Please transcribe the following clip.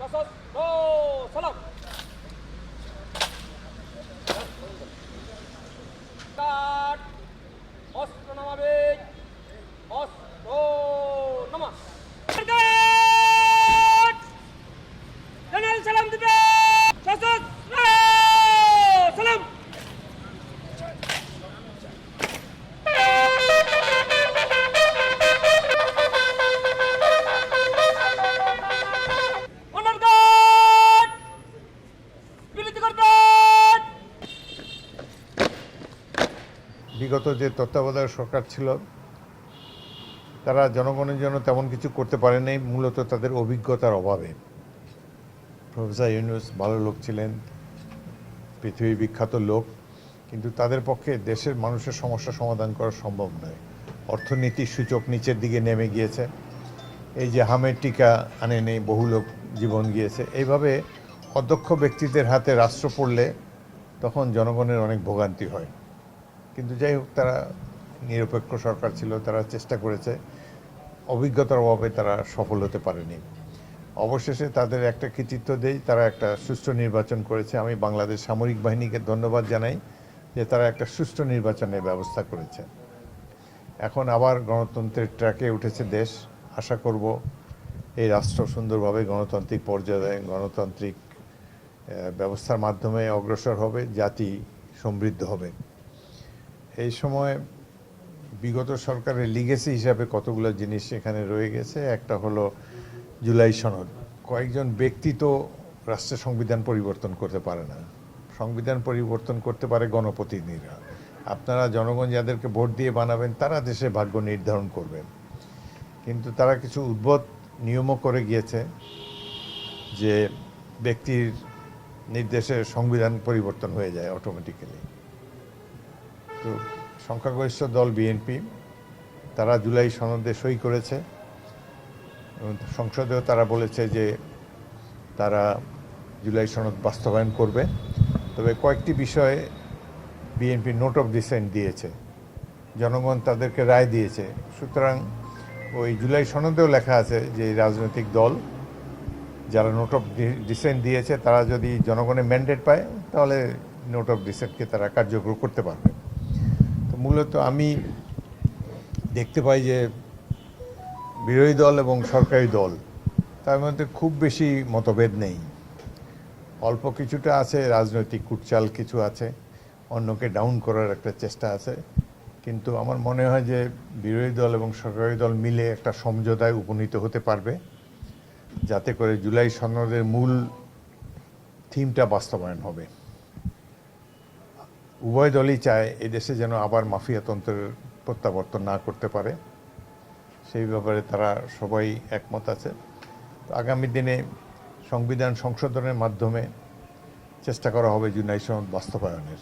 সশস্ত্র সালাম। কাট অস্ত্র নামাবে, অস্ত্র নামা। জেনারেল সালাম দিবে, সশস্ত্র সালাম। বিগত যে তত্ত্বাবধায়ক সরকার ছিল তারা জনগণের জন্য তেমন কিছু করতে পারে নাই, মূলত তাদের অভিজ্ঞতার অভাবে। প্রফেসর ইউনূস ভালো লোক ছিলেন, পৃথিবী বিখ্যাত লোক, কিন্তু তাদের পক্ষে দেশের মানুষের সমস্যা সমাধান করা সম্ভব নয়। অর্থনীতির সূচক নিচের দিকে নেমে গিয়েছে, এই যে হামের টিকা আনে নেই, বহু লোক জীবন গিয়েছে। এইভাবে অদক্ষ ব্যক্তিদের হাতে রাষ্ট্র পড়লে তখন জনগণের অনেক ভোগান্তি হয়। কিন্তু যাই হোক, তারা নিরপেক্ষ সরকার ছিল, তারা চেষ্টা করেছে, অভিজ্ঞতার অভাবে তারা সফল হতে পারেনি। অবশেষে তাদের একটা কৃতিত্ব দেই, তারা একটা সুষ্ঠু নির্বাচন করেছে। আমি বাংলাদেশ সামরিক বাহিনীকে ধন্যবাদ জানাই যে তারা একটা সুষ্ঠু নির্বাচনের ব্যবস্থা করেছে। এখন আবার গণতন্ত্রের ট্র্যাকে উঠেছে দেশ। আশা করব এই রাষ্ট্র সুন্দরভাবে গণতান্ত্রিক পর্যায়ে গণতান্ত্রিক ব্যবস্থার মাধ্যমে অগ্রসর হবে, জাতি সমৃদ্ধ হবে। এই সময় বিগত সরকারের লিগেসি হিসাবে কতগুলো জিনিস এখানে রয়ে গেছে। একটা হলো জুলাই সনদ। কয়েকজন ব্যক্তি তো রাষ্ট্রের সংবিধান পরিবর্তন করতে পারে না, সংবিধান পরিবর্তন করতে পারে গণপ্রতিনিধিরা। আপনারা জনগণ যাদেরকে ভোট দিয়ে বানাবেন তারা দেশের ভাগ্য নির্ধারণ করবেন। কিন্তু তারা কিছু উদ্ভট নিয়মও করে গিয়েছে যে ব্যক্তির নির্দেশে সংবিধান পরিবর্তন হয়ে যায় অটোমেটিক্যালি। তো সংখ্যাগরিষ্ঠ দল বিএনপি, তারা জুলাই সনদে সই করেছে। সংসদেও তারা বলেছে যে তারা জুলাই সনদ বাস্তবায়ন করবে। তবে কয়েকটি বিষয়ে বিএনপি নোট অফ ডিসেন্ট দিয়েছে, জনগণ তাদেরকে রায় দিয়েছে। সুতরাং ওই জুলাই সনদেও লেখা আছে যে রাজনৈতিক দল যারা নোট অফ ডিসেন্ট দিয়েছে তারা যদি জনগণের ম্যান্ডেট পায় তাহলে নোট অফ ডিসেন্টকে তারা কার্যকর করতে পারবে। তো মূলত আমি দেখতে পাই যে বিরোধী দল এবং সরকারি দল তার মধ্যে খুব বেশি মতভেদ নেই। অল্প কিছুটা আছে, রাজনৈতিক কুটচাল কিছু আছে, অন্যকে ডাউন করার একটা চেষ্টা আছে। কিন্তু আমার মনে হয় যে বিরোধী দল এবং সরকারি দল মিলে একটা সমঝোতায় উপনীত হতে পারবে, যাতে করে জুলাই সনদের মূল থিমটা বাস্তবায়ন হবে। উভয় দলই চায় এদেশে যেন আবার মাফিয়াতন্ত্রের প্রত্যাবর্তন না করতে পারে, সেই ব্যাপারে তারা সবাই একমত আছে। তো আগামী দিনে সংবিধান সংশোধনের মাধ্যমে চেষ্টা করা হবে জুলাই সনদ বাস্তবায়নের।